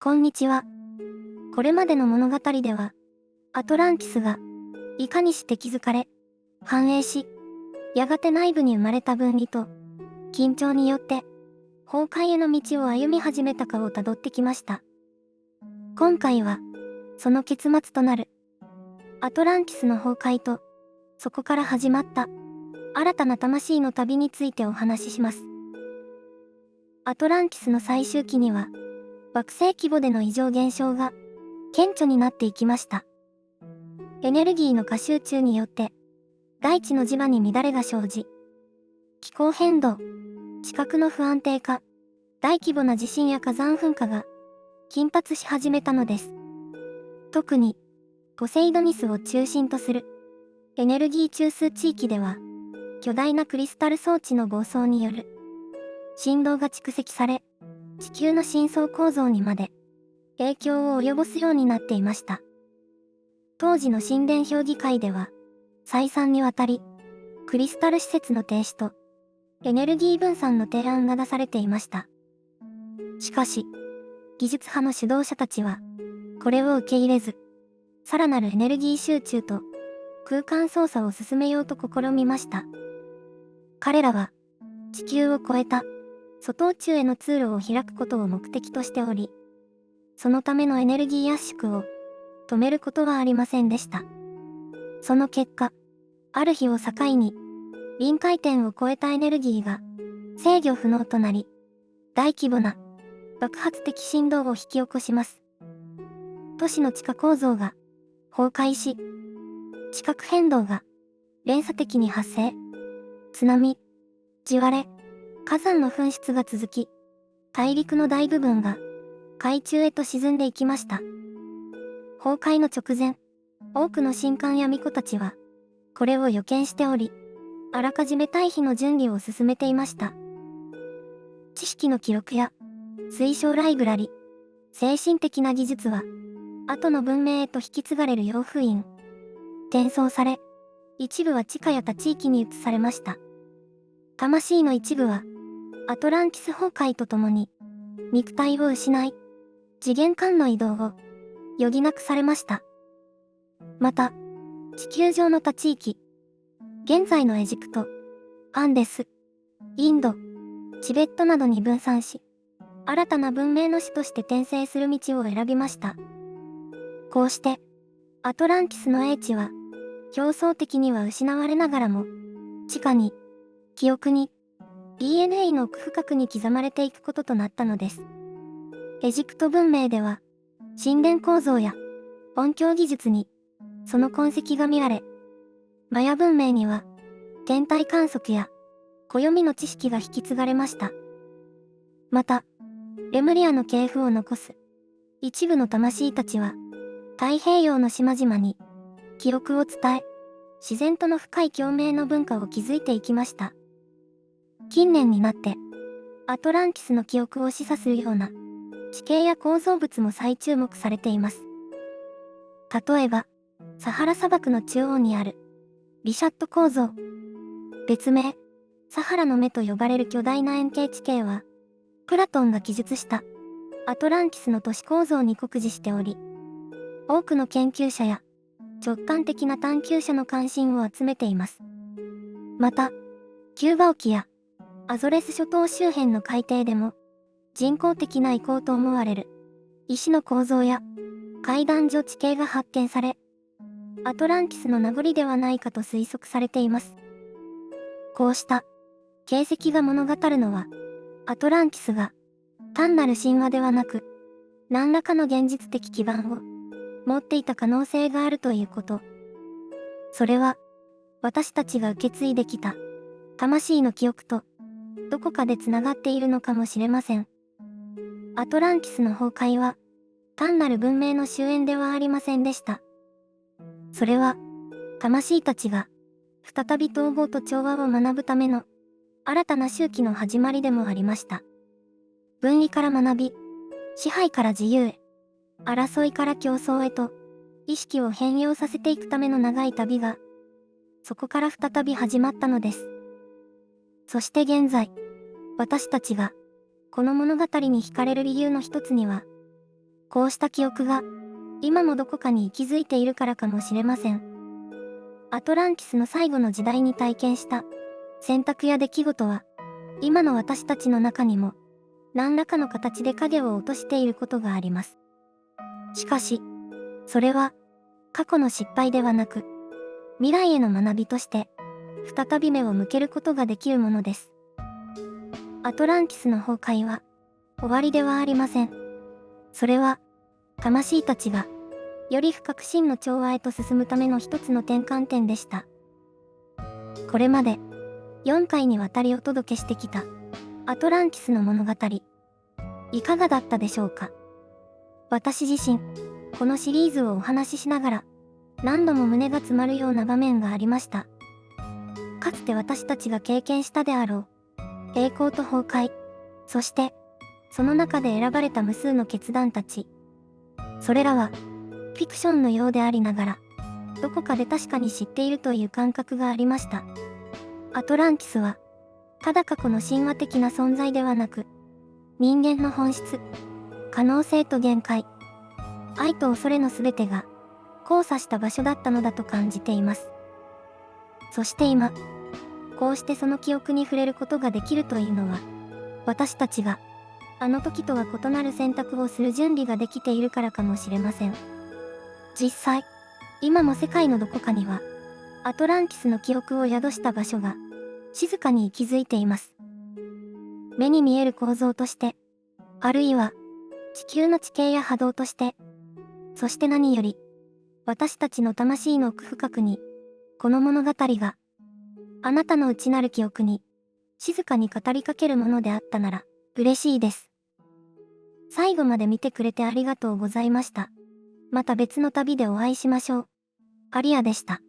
こんにちは。これまでの物語では、アトランティスが、いかにして築かれ、繁栄し、やがて内部に生まれた分離と、緊張によって、崩壊への道を歩み始めたかをたどってきました。今回は、その結末となる、アトランティスの崩壊と、そこから始まった、新たな魂の旅についてお話しします。アトランティスの最終期には、惑星規模での異常現象が、顕著になっていきました。エネルギーの過集中によって、大地の磁場に乱れが生じ、気候変動、地殻の不安定化、大規模な地震や火山噴火が頻発し始めたのです。特に、ポセイドニスを中心とするエネルギー中枢地域では、巨大なクリスタル装置の暴走による振動が蓄積され、地球の深層構造にまで影響を及ぼすようになっていました。当時の神殿評議会では、再三にわたり、クリスタル施設の停止と、エネルギー分散の提案が出されていました。しかし、技術派の指導者たちは、これを受け入れず、さらなるエネルギー集中と空間操作を進めようと試みました。彼らは、地球を超えた、外宇宙への通路を開くことを目的としており、そのためのエネルギー圧縮を止めることはありませんでした。その結果、ある日を境に、臨界点を超えたエネルギーが制御不能となり、大規模な爆発的振動を引き起こします。都市の地下構造が崩壊し、地殻変動が連鎖的に発生、津波、地割れ、火山の噴出が続き、大陸の大部分が海中へと沈んでいきました。崩壊の直前、多くの神官や巫女たちは、これを予見しており、あらかじめ退避の準備を進めていました。知識の記録や、推奨ライブラリ、精神的な技術は、後の文明へと引き継がれる用封印、転送され、一部は地下や他地域に移されました。魂の一部は、アトランティス崩壊とともに、肉体を失い、次元間の移動を余儀なくされました。また、地球上の他地域、現在のエジプト、アンデス、インド、チベットなどに分散し、新たな文明の史として転生する道を選びました。こうして、アトランティスの英知は、表層的には失われながらも、地下に、記憶に、DNA の奥深くに刻まれていくこととなったのです。エジプト文明では、神殿構造や音響技術に、その痕跡が見られ、マヤ文明には、天体観測や暦の知識が引き継がれました。また、レムリアの系譜を残す一部の魂たちは、太平洋の島々に記憶を伝え、自然との深い共鳴の文化を築いていきました。近年になって、アトランティスの記憶を示唆するような地形や構造物も再注目されています。例えば、サハラ砂漠の中央にあるビシャット構造。別名、サハラの目と呼ばれる巨大な円形地形は、プラトンが記述したアトランティスの都市構造に酷似しており、多くの研究者や直感的な探求者の関心を集めています。また、キューバ沖やアゾレス諸島周辺の海底でも、人工的な遺構と思われる石の構造や階段状地形が発見され、アトランティスの名残ではないかと推測されています。こうした形跡が物語るのは、アトランティスが単なる神話ではなく、何らかの現実的基盤を持っていた可能性があるということ。それは、私たちが受け継いできた魂の記憶とどこかでつながっているのかもしれません。アトランティスの崩壊は、単なる文明の終焉ではありませんでした。それは、魂たちが、再び統合と調和を学ぶための、新たな周期の始まりでもありました。分離から学び、支配から自由へ、争いから競争へと、意識を変容させていくための長い旅が、そこから再び始まったのです。そして現在、私たちが、この物語に惹かれる理由の一つには、こうした記憶が、今もどこかに息づいているからかもしれません。アトランティスの最後の時代に体験した選択や出来事は、今の私たちの中にも、何らかの形で影を落としていることがあります。しかし、それは、過去の失敗ではなく、未来への学びとして、再び目を向けることができるものです。アトランティスの崩壊は、終わりではありません。それは、魂たちが、より深く真の調和へと進むための一つの転換点でした。これまで、4回にわたりお届けしてきた、アトランティスの物語、いかがだったでしょうか。私自身、このシリーズをお話ししながら、何度も胸が詰まるような場面がありました。かつて私たちが経験したであろう、栄光と崩壊、そして、その中で選ばれた無数の決断たち。それらは、フィクションのようでありながら、どこかで確かに知っているという感覚がありました。アトランティスは、ただ過去の神話的な存在ではなく、人間の本質、可能性と限界、愛と恐れのすべてが、交差した場所だったのだと感じています。そして今、こうしてその記憶に触れることができるというのは、私たちが、あの時とは異なる選択をする準備ができているからかもしれません。実際、今も世界のどこかには、アトランティスの記憶を宿した場所が、静かに息づいています。目に見える構造として、あるいは、地球の地形や波動として、そして何より、私たちの魂の奥深くに、この物語が、あなたの内なる記憶に、静かに語りかけるものであったなら、嬉しいです。最後まで見てくれてありがとうございました。また別の旅でお会いしましょう。アリアでした。